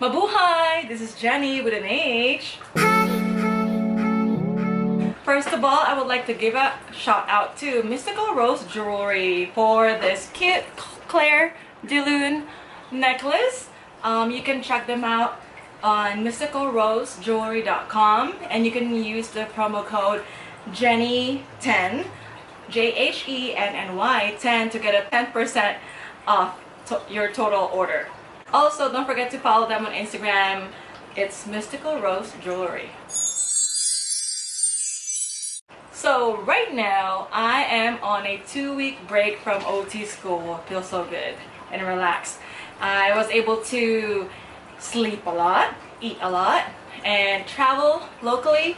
Mabuhay! This is Jhenny with an H. First of all, I would like to give a shout out to Mystical Rose Jewelry for this cute Claire de Lune necklace. You can check them out on mysticalrosejewelry.com and you can use the promo code Jhenny10 JHENNY 10 to get a 10% off your total order. Also, don't forget to follow them on Instagram. It's Mystical Rose Jewelry. So right now, I am on a 2-week break from OT school. Feels so good and relaxed. I was able to sleep a lot, eat a lot, and travel locally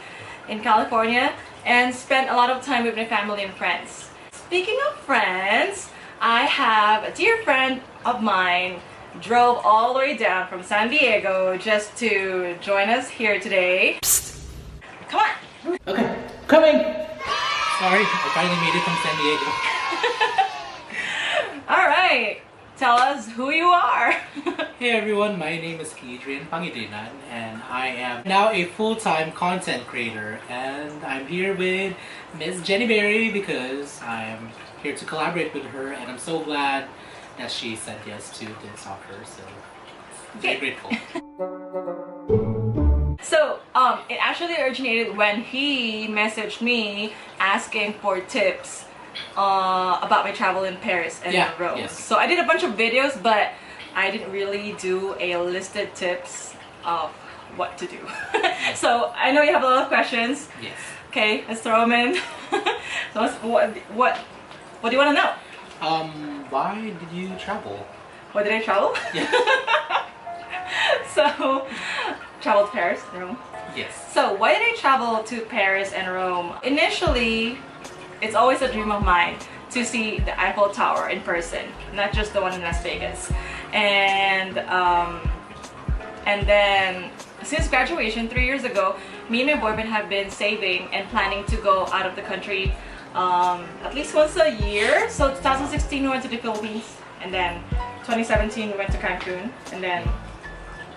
in California and spend a lot of time with my family and friends. Speaking of friends, I have a dear friend of mine drove all the way down from San Diego just to join us here today. Psst. Come on! Okay, coming! Sorry, I finally made it from San Diego. Alright, tell us who you are. Hey everyone, my name is Adrian Pangilinan and I am now a full-time content creator, and I'm here with Miss Jhenny Berry because I'm here to collaborate with her, and I'm so glad that she said yes to this offer, so I'm very grateful. So, it actually originated when he messaged me asking for tips about my travel in Paris and Rome. Yes. So I did a bunch of videos, but I didn't really do a listed tips of what to do. So I know you have a lot of questions. Yes. Okay, let's throw them in. So what do you want to know? Why did you travel? Why did I travel? Yeah. So, traveled to Paris and Rome. Yes. So, why did I travel to Paris and Rome? Initially, it's always a dream of mine to see the Eiffel Tower in person, not just the one in Las Vegas. And then, since graduation 3 years ago, me and my boyfriend have been saving and planning to go out of the country at least once a year. So 2016 we went to the Philippines, and then 2017 we went to Cancun, and then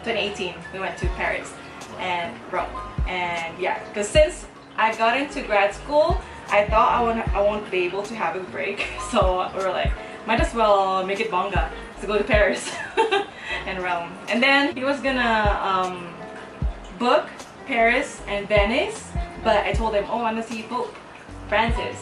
2018 we went to Paris and Rome. And yeah, because since I got into grad school, I thought I won't be able to have a break, so we were like, might as well make it bonga to go to Paris and Rome. And then he was gonna book Paris and Venice, but I told him, oh, I want to see Pope Francis.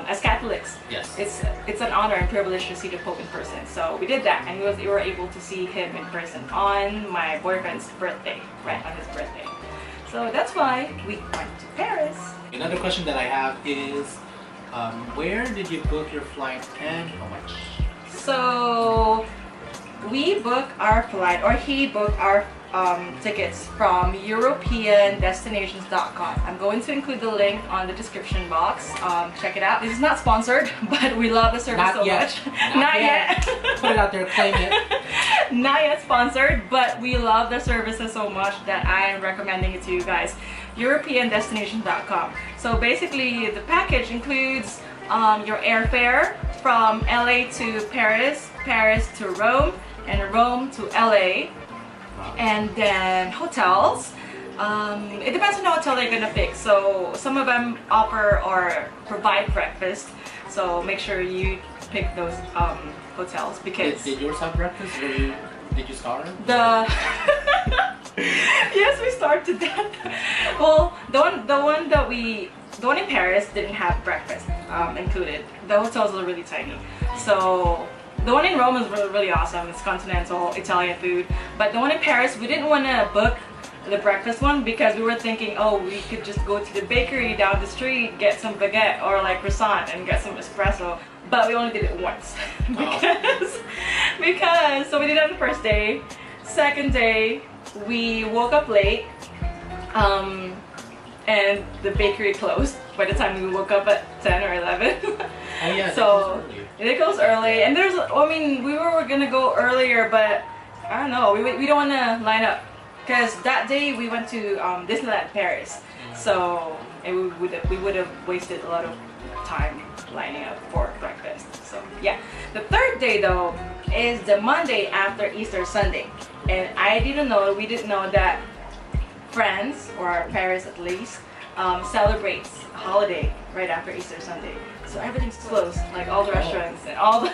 As Catholics, yes, it's an honor and privilege to see the Pope in person. So we did that, and we were able to see him in person on my boyfriend's birthday, right on his birthday. So that's why we went to Paris. Another question that I have is, where did you book your flight and how much? So we booked our flight, or he booked our tickets from EuropeanDestinations.com. I'm going to include the link on the description box. Check it out. This is not sponsored, but we love the service so much. Not yet. Put it out there, claim it. Not yet sponsored, but we love the services so much that I am recommending it to you guys. EuropeanDestinations.com. So basically, the package includes your airfare from LA to Paris, Paris to Rome, and Rome to LA. And then hotels. It depends on the hotel they're gonna pick. So some of them offer or provide breakfast. So make sure you pick those hotels because. Did yours have breakfast? Did you starve? Yes, we starved to death. Well, the one in Paris didn't have breakfast included. The hotels are really tiny. So. The one in Rome is really awesome. It's continental Italian food. But the one in Paris, we didn't want to book the breakfast one because we were thinking, oh, we could just go to the bakery down the street, get some baguette or like croissant and get some espresso. But we only did it once because so we did it on the first day. Second day, we woke up late and the bakery closed by the time we woke up at 10 or 11. Oh yeah, so it goes early, and we were gonna go earlier, but I don't know, we don't want to line up because that day we went to Disneyland Paris, so we would have wasted a lot of time lining up for breakfast. So yeah, the third day though is the Monday after Easter Sunday, and we didn't know that France, or Paris at least, celebrates a holiday right after Easter Sunday. So everything's closed, like all the restaurants and all the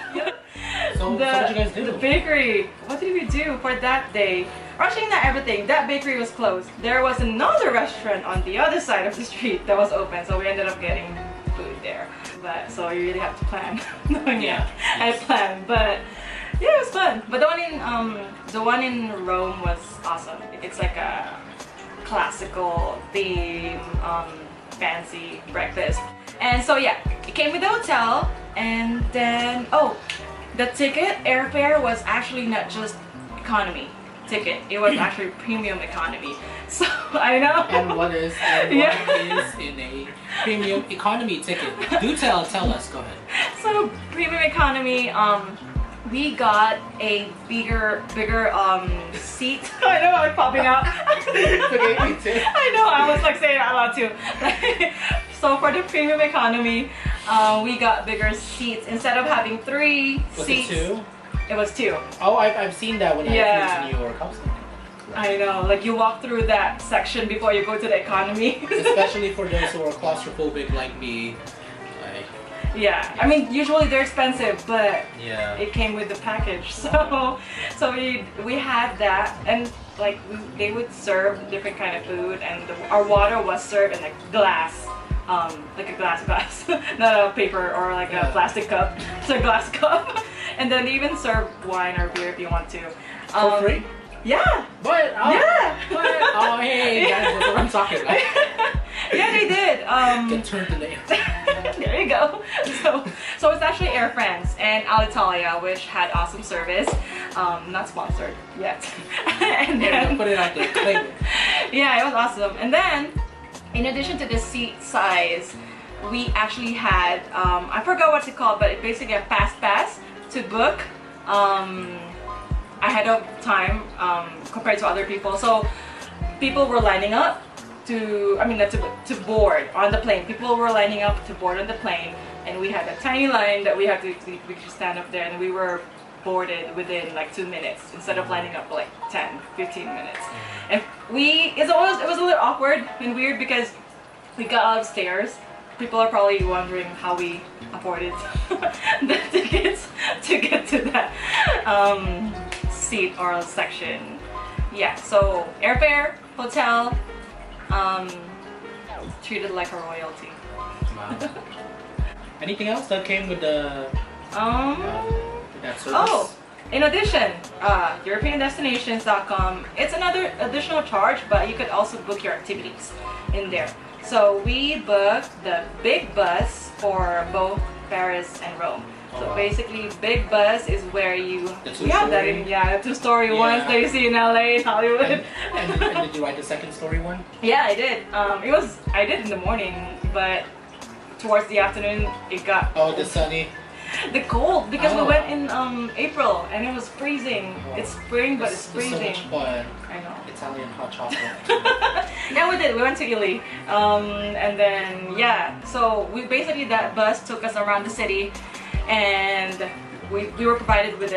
So what did you guys do? The bakery. What did we do for that day? Actually, not everything. That bakery was closed. There was another restaurant on the other side of the street that was open, so we ended up getting food there. But so you really have to plan. Yeah. I planned, but yeah, it was fun. But the one in Rome was awesome. It's like a classical theme, fancy breakfast. And so yeah, it came with the hotel, and then the ticket airfare was actually not just economy ticket, it was actually premium economy. So I know. And what is in a premium economy ticket? Do tell us, go ahead. So premium economy, we got a bigger seat. I know I'm popping out. It's okay, me too. I know, I was like saying it out loud too. So for the premium economy, we got bigger seats. Instead of having 3 seats. Was it 2? It was 2. Oh, I've seen that when I flew to New York. I know, like you walk through that section before you go to the economy. Especially for those who are claustrophobic like me. Yeah, I mean usually they're expensive, but yeah, it came with the package. So we had that, and like they would serve different kind of food, and our water was served in a glass, like a glass, not a paper or like a plastic cup. It's a glass cup, and then they even serve wine or beer if you want to. For free? Yeah. But yeah. But, oh hey, that's what I'm talking about. Yeah, they did. Get turned in the air. There you go. So it's actually Air France and Alitalia, which had awesome service. Not sponsored yet. And then, put it out there. Claim it. Yeah, it was awesome. And then, in addition to the seat size, we actually had I forgot what's it called, but it's basically a fast pass to book ahead of time compared to other people. So people were lining up to board on the plane. People were lining up to board on the plane, and we had a tiny line that we could stand up there, and we were boarded within like 2 minutes instead of lining up for like 10-15 minutes. And it was a little awkward and weird because we got out of stairs. People are probably wondering how we afforded the tickets to get to that seat or section. Yeah, so airfare, hotel, treated like a royalty. Wow. Anything else that came with the with that service? Oh, in addition, EuropeanDestinations.com. It's another additional charge, but you could also book your activities in there. So we booked the big bus for both Paris and Rome. So basically, big bus is where you the two-story ones that you see in LA, Hollywood. And did you write the second story one? Yeah, I did. I did in the morning, but towards the afternoon it got the sunny. The cold, because we went in April and it was freezing. It's spring, but it's freezing. So much fun. I know. Italian hot chocolate. Yeah, we did. We went to Italy, and then so that bus took us around the city, and we were provided with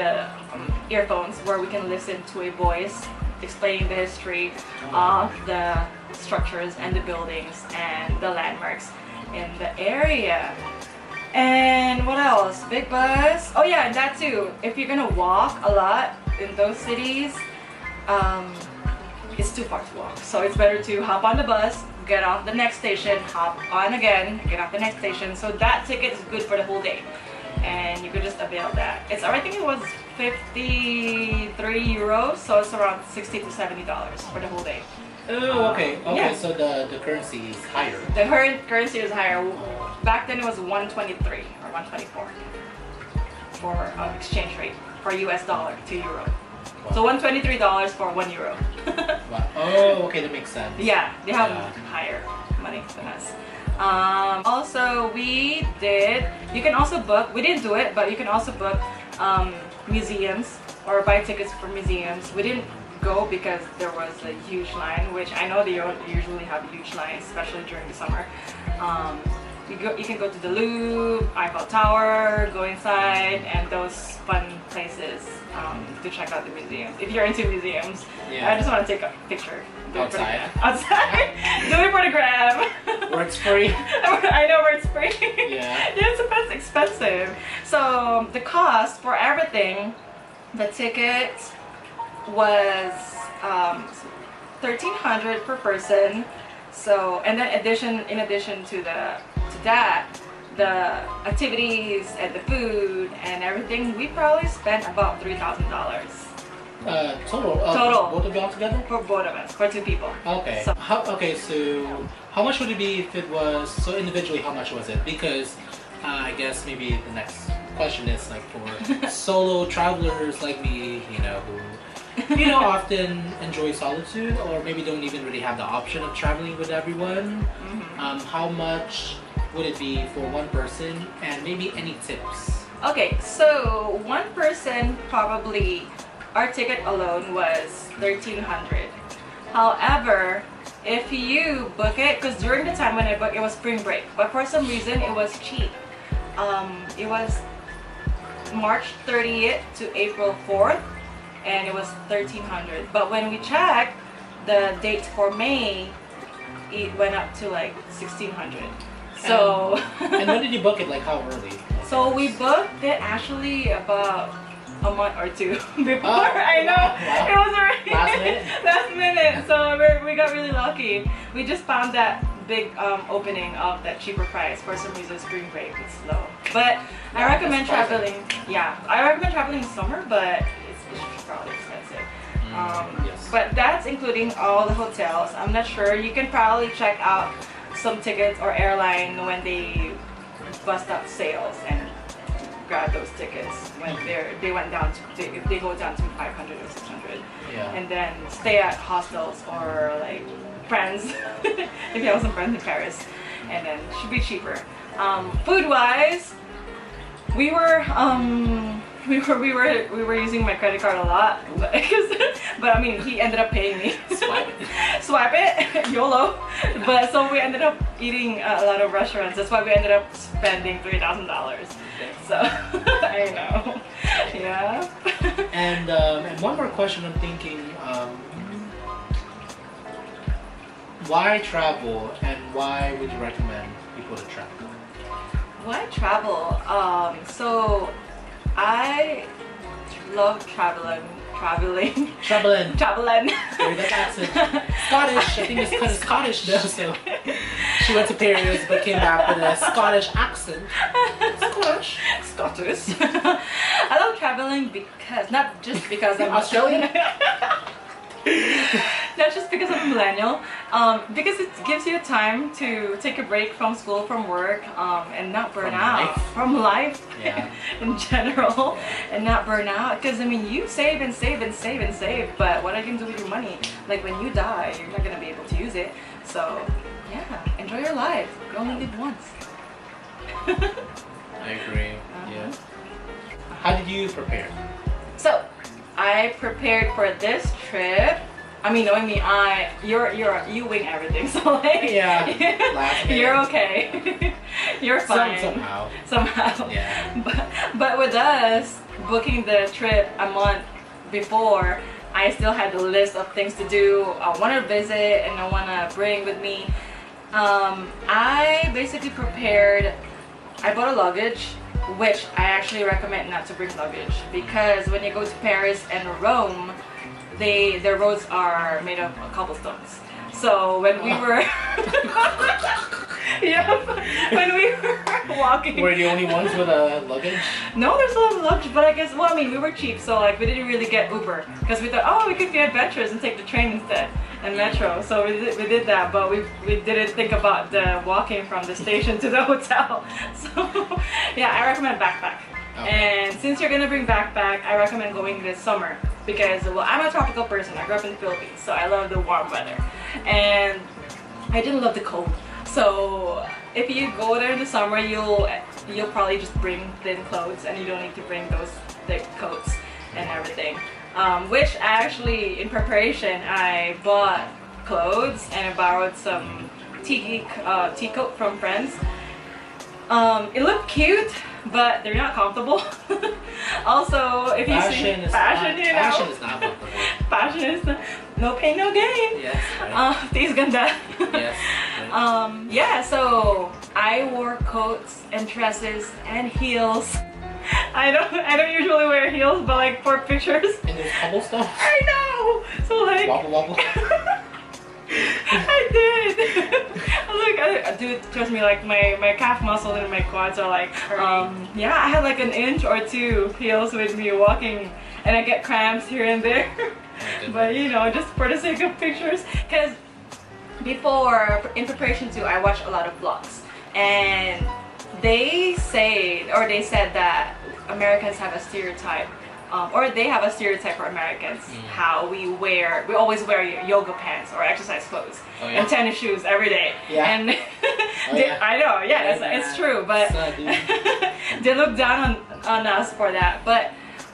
earphones where we can listen to a voice explaining the history of the structures and the buildings and the landmarks in the area. And what else? Big bus. Oh yeah, and that too. If you're gonna walk a lot in those cities, it's too far to walk. So it's better to hop on the bus, get off the next station, hop on again, get off the next station. So that ticket is good for the whole day, and you could just avail that. I think it was 53 euros, so it's around $60 to $70 for the whole day. Oh, okay. Yeah. So the currency is higher. The currency is higher. Back then it was 123 or 124 for exchange rate for US dollar to euro. Wow. So $123 for 1 euro. Wow. Oh, okay, that makes sense. Yeah, they have higher money than us. Also, you can also book, we didn't do it, but you can also book museums or buy tickets for museums. We didn't go because there was a huge line, which I know they usually have huge lines, especially during the summer. You can go to the Louvre, Eiffel Tower, go inside, and those fun places to check out the museums. If you're into museums, I just want to take a picture. Outside. Outside. Do it for the gram. Where it's free. I know where it's free. Yeah. It's expensive. So the cost for everything, the ticket was $1,300 per person. So, and then in addition to that, the activities and the food and everything, we probably spent about $3,000. Total. Total. Both of y'all together? For both of us, for 2 people. Okay. So, So how much would it be if it was so individually? How much was it? Because I guess maybe the next question is like for solo travelers like me, who often enjoy solitude, or maybe don't even really have the option of traveling with everyone. How much would it be for one person, and maybe any tips? Okay, so one person probably, our ticket alone was $1,300. However, if you book it, because during the time when I booked, it was spring break, but for some reason it was cheap. It was March 30th to April 4th, and it was $1,300. But when we checked the date for May, it went up to like $1,600. So and when did you book it? Like how early? So we booked it actually about a month or 2 before. I know. Wow. It was already Last minute. So we got really lucky. We just found that big opening of that cheaper price. For some reason, spring break is low. But I recommend traveling. Yeah, I recommend traveling in summer, but it's probably expensive. Yes. But that's including all the hotels. I'm not sure. You can probably check out some tickets or airline when they bust up sales and grab those tickets when they went down to if they go down to 500 or 600. Yeah. And then stay at hostels or like friends if you have some friends in Paris, and then it should be cheaper. Food wise, we were using my credit card a lot, but I mean he ended up paying me. Swipe it, YOLO. But so we ended up eating a lot of restaurants. That's why we ended up spending $3,000. So I know, yeah. And one more question I'm thinking, why travel, and why would you recommend people to travel? Why travel? So I love traveling. Traveling. Traveling. That accent. Scottish. I think it's kind of Scottish though. So she went to Paris but came back with a Scottish accent. Scottish. I love traveling because not just because I'm Australian. Not just because I'm a millennial, because it gives you time to take a break from school, from work, and not burn out. From life in general, and not burn out. Because I mean, you save and save and save and save, but what are you going to do with your money? Like when you die, you're not going to be able to use it. So yeah, enjoy your life. You only live once. I agree. Yeah. How did you prepare? So I prepared for this trip. I mean, knowing me, you wing everything, so like, you're okay. You're fine. Somehow. Yeah. But with us booking the trip a month before, I still had the list of things to do. I want to visit and I want to bring with me. I basically prepared. I bought a luggage, which I actually recommend not to bring luggage, because when you go to Paris and Rome, their roads are made of cobblestones. So when we were when we were walking, were you the only ones with a luggage? No, there's a lot of luggage, but I guess, well, I mean, we were cheap, so like we didn't really get Uber because we thought, oh, we could be adventurous and take the train instead and metro. So we did that, but we didn't think about the walking from the station to the hotel. So yeah, I recommend backpack. Okay. And since you're gonna bring backpack, I recommend going this summer because, well, I'm a tropical person. I grew up in the Philippines, so I love the warm weather, and I didn't love the cold. So if you go there in the summer, you'll probably just bring thin clothes, and you don't need to bring those thick coats and everything. Which actually, in preparation, I bought clothes and I borrowed some tea coat from friends. It looked cute, but they're not comfortable. Also, if you see fashion, you know, fashion is not comfortable. Fashion is no pain, no gain. Yes. Right. These ganda. Yes. Right. Yeah. So I wore coats and dresses and heels. I don't usually wear heels, but like for pictures. And there's bubble stuff. I know. So like. Wobble wobble. I did. Dude, trust me, like my calf muscle and my quads are like, yeah, I had like an inch or two heels with me walking, and I get cramps here and there. But you know, just for the sake of pictures, because before, in preparation to, I watch a lot of vlogs, and they said that Americans have a stereotype. Or they have a stereotype for Americans, how we always wear yoga pants or exercise clothes and tennis shoes every day. Yeah. And I know, yeah, it's true, but they look down on us for that. But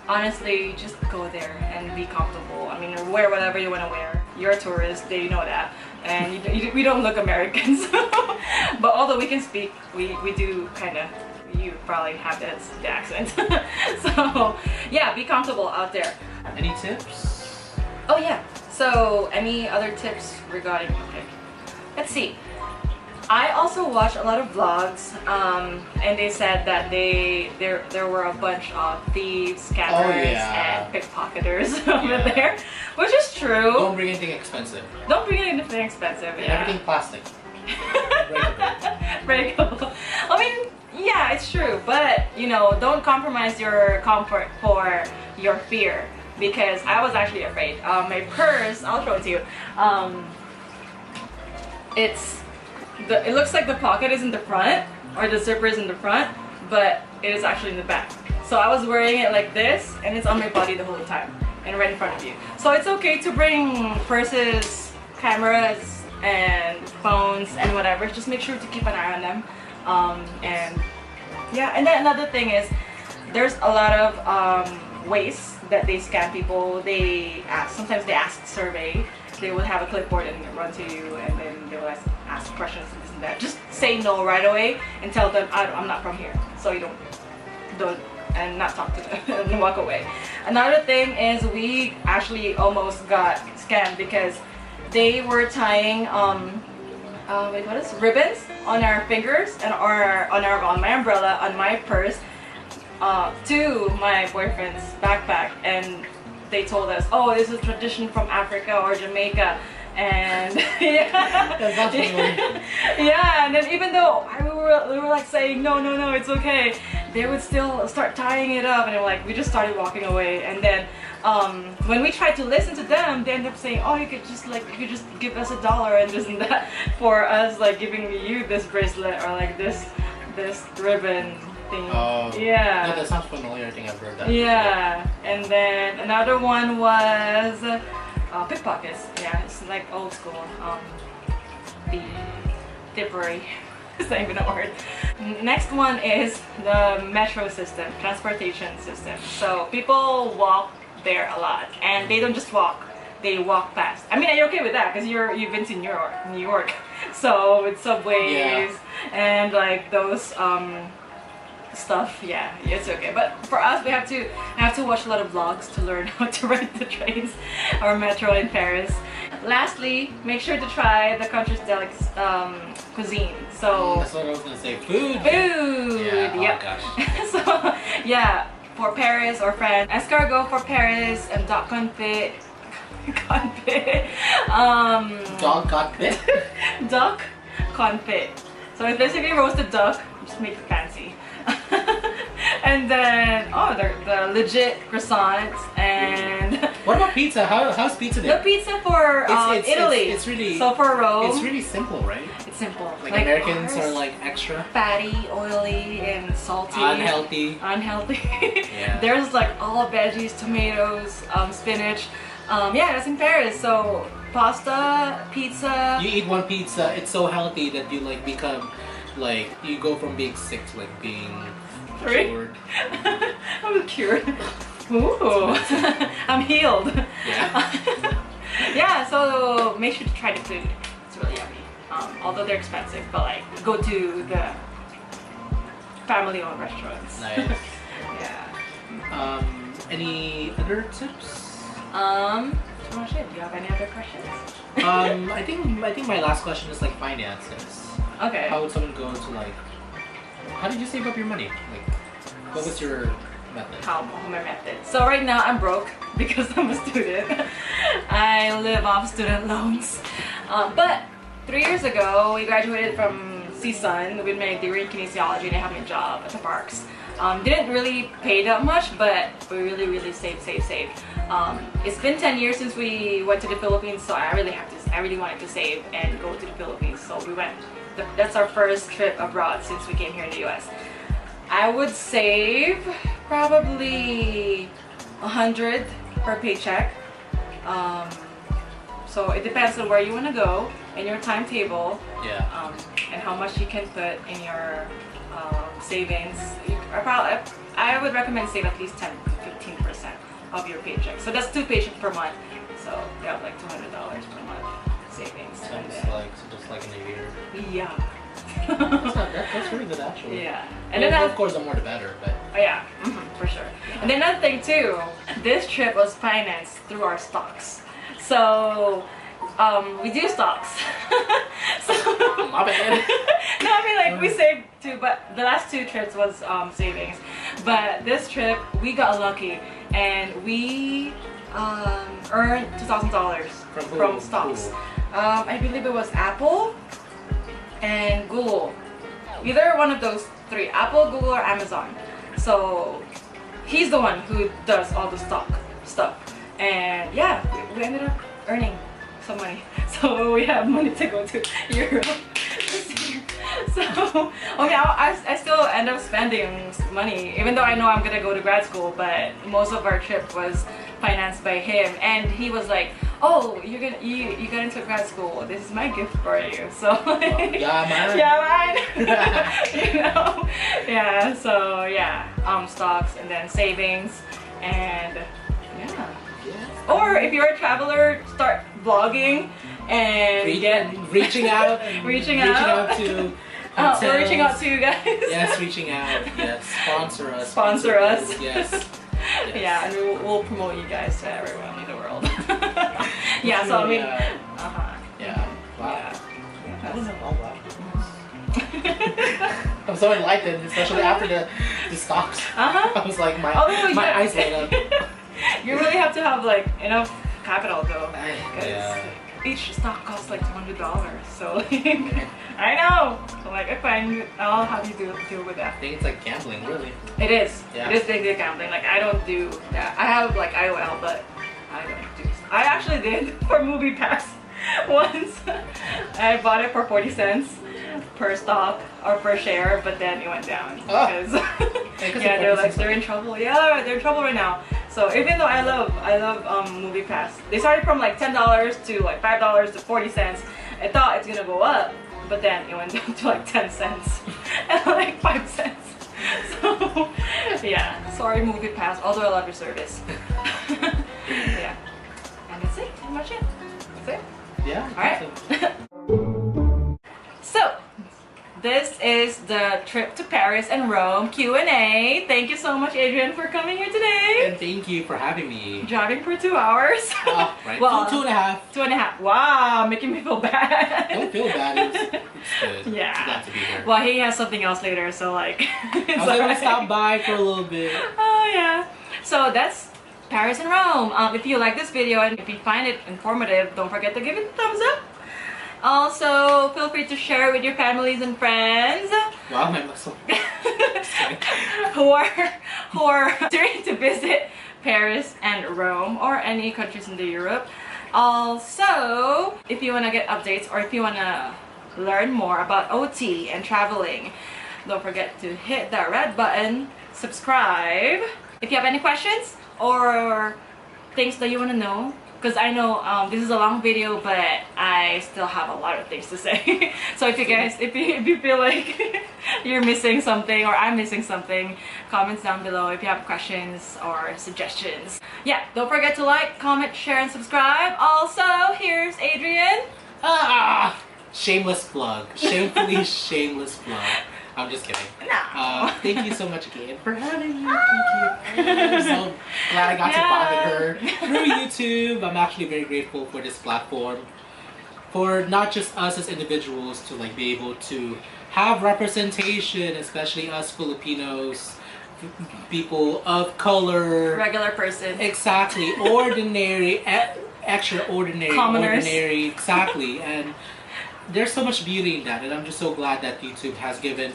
honestly, just go there and be comfortable. I mean, wear whatever you want to wear. You're a tourist, they know that. And we don't look Americans. But although we can speak, we do kind of, you probably have the accent. So yeah, be comfortable out there. Any tips? Oh yeah, so any other tips regarding, okay, let's see. I also watch a lot of vlogs, and they said that there were a bunch of thieves, scammers, and pickpocketers over there, which is true. Don't bring anything expensive. Don't bring anything expensive. And everything plastic. Breakable. I mean, yeah, it's true, but you know, don't compromise your comfort for your fear, because I was actually afraid. My purse, I'll show it to you. It looks like the pocket is in the front, or the zipper is in the front, but it is actually in the back. So I was wearing it like this, and it's on my body the whole time, and right in front of you. So it's okay to bring purses, cameras, and phones, and whatever. Just make sure to keep an eye on them. And yeah, and then another thing is, there's a lot of ways that they scam people. Sometimes they ask survey. They will have a clipboard and run to you, and then they will ask questions and this and that. Just say no right away and tell them, I'm not from here, so you don't and not talk to them and walk away. Another thing is, we actually almost got scammed because they were tying ribbons on our fingers and on my umbrella, on my purse, to my boyfriend's backpack, and they told us, oh, this is tradition from Africa or Jamaica, and yeah, and then even though we were like saying no, it's okay, they would still start tying it up, and we just started walking away. And then when we tried to listen to them, they ended up saying, oh, you could just give us $1 and this and that for us, like giving you this bracelet or like this ribbon thing. Oh, yeah. No, that sounds familiar. I think I've heard that. Yeah, before. And then another one was pickpockets. Yeah, it's like old school. The dippery. It's not even a word. Next one is the metro system, transportation system. So people walk there a lot, and they don't just walk, they walk fast. I mean, are you okay with that? Because you've been to New York, so with subways and like those stuff, yeah, it's okay. But for us, we have to watch a lot of vlogs to learn how to ride the trains or metro in Paris. Lastly, make sure to try the country's cuisine. So that's what I was gonna say. Food. Yeah. Oh gosh. So yeah, for Paris or France, escargot for Paris, and duck confit. Dog confit. Duck confit. So it's basically roasted duck. Just make it fancy. And then the legit croissants. And what about pizza? How's pizza there? The pizza for Italy. It's really, so for Rome, it's really simple, right? It's simple. Like Americans are like extra fatty, oily, and salty. Unhealthy. Yeah. There's like all veggies, tomatoes, spinach. Yeah, that's in Paris. So pasta, pizza. You eat one pizza, it's so healthy that you like become like, you go from being sick to like being cured. I'm cured. Ooh. I'm healed. Yeah. Yeah, so make sure to try the food. It's really yummy. Although they're expensive, but like go to the family-owned restaurants. Nice. Yeah. Any other tips? Pretty much it. Do you have any other questions? I think my last question is like finances. Okay. How would someone go to like? How did you save up your money? Like, what was your method? How my method. So right now I'm broke because I'm a student. I live off student loans. But 3 years ago we graduated from CSUN with my degree in kinesiology and I have a job at the parks. Didn't really pay that much, but we really saved. It's been 10 years since we went to the Philippines, so I really wanted to save and go to the Philippines. So we went. That's our first trip abroad since we came here in the US. I would save probably 100 per paycheck. So it depends on where you want to go and your timetable. Yeah. And how much you can put in your savings. I would recommend save at least 10 to 15% of your paycheck. So that's 2 paychecks per month. So you have like $200 per month savings. Sounds like just like in a year. Yeah. That's really good actually. Yeah. And then of course the more the better, but. Oh yeah, for sure. And then another thing too, this trip was financed through our stocks. So we do stocks. So My bad. no, I mean like we saved too, but the last 2 trips was savings. But this trip we got lucky and we earned $2,000 from stocks. Cool. I believe it was Apple and Google. Either one of those 3, Apple, Google, or Amazon. So he's the one who does all the stock stuff. And yeah, we ended up earning some money. So we have money to go to Europe this year. So I still end up spending money, even though I know I'm gonna go to grad school, but most of our trip was financed by him, and he was like, oh, you got into grad school, this is my gift for you. So yeah, man. Yeah, man. You know? Yeah, so yeah, stocks and then savings, and yeah. Or if you're a traveler, start vlogging and reaching out to reaching out to you guys. Yes, reaching out. Yes, sponsor us. Sponsor us. Yes. Yeah, and we'll promote you guys to everyone in the world. Yeah, so I mean, yeah. Wow. Yeah. Oh wow. I'm so enlightened, especially after the stocks. I was like, my eyes light up. You really have to have like enough capital though, because Yeah. each stock costs like $200. So like, I know. So like, I'll have you deal with that. I think it's like gambling, really. It is. Yeah. It is basically gambling. Like I don't do that. I have like IOL, but I don't do. I actually did for Movie Pass once. I bought it for 40 cents per stock or per share, but then it went down because yeah, they're in trouble. Yeah, they're in trouble right now. So even though I love Movie Pass, they started from like $10 to like $5 to 40 cents. I thought it's gonna go up, but then it went down to like 10 cents and like 5 cents. So yeah, sorry Movie Pass, although I love your service. Yeah, and that's it. Pretty much it. That's it. Yeah. All right. So this is the trip to Paris and Rome Q&A. Thank you so much, Adrian, for coming here today. And thank you for having me. Driving for 2 hours. Right. Well, 2.5. 2.5. Wow, making me feel bad. Don't feel bad. It's good. Yeah. Glad to be here. Well, he has something else later, so like. I was able to stop by for a little bit. Oh yeah. So that's Paris and Rome. If you like this video and if you find it informative, don't forget to give it a thumbs up. Also, feel free to share with your families and friends. Wow, my muscle. who are trying to visit Paris and Rome or any countries in Europe. Also, if you want to get updates or if you want to learn more about OT and traveling, don't forget to hit that red button, subscribe. If you have any questions or things that you want to know, because I know this is a long video, but I still have a lot of things to say. So if you guys, if you feel like you're missing something or I'm missing something, comments down below if you have questions or suggestions. Yeah, don't forget to like, comment, share, and subscribe. Also, here's Adrian. Shameless plug. Shamefully shameless plug. I'm just kidding. No. Thank you so much again for having me. Thank you. I'm so glad I got to bond with her through YouTube. I'm actually very grateful for this platform. For not just us as individuals to like be able to have representation, especially us Filipinos, people of color, Regular person. exactly, ordinary, extraordinary, Commoners. ordinary, exactly, and there's so much beauty in that, and I'm just so glad that YouTube has given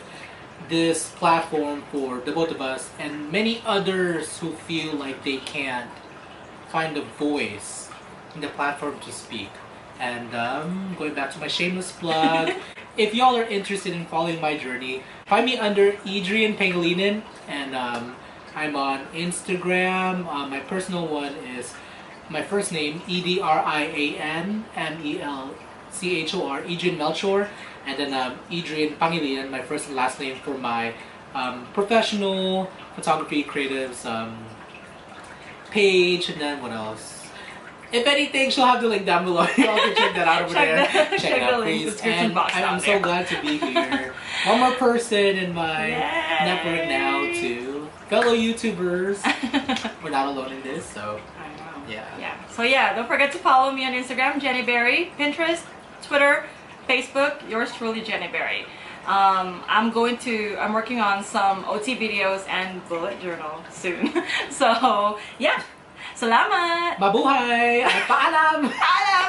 this platform for the both of us and many others who feel like they can't find a voice in the platform to speak. And going back to my shameless plug, if y'all are interested in following my journey, find me under Adrian Pangilinan, and I'm on Instagram. My personal one is my first name, EDRIAN MELCHOR, Adrian Melchor, and then Adrian Pangilinan, my first and last name for my professional photography creatives page, and then what else? If anything, she'll have the link down below. Y'all can check that out over there. Check it out, please. And I'm so glad to be here. One more person in my network now, too. Fellow YouTubers. We're not alone in this, so I know. yeah. So yeah, don't forget to follow me on Instagram, Jhenny Berry, Pinterest, Twitter, Facebook. Yours truly, Jhenny Berry. I'm working on some OT videos and bullet journal soon. So yeah. Salamat! Mabuhay! Paalam! Paalam!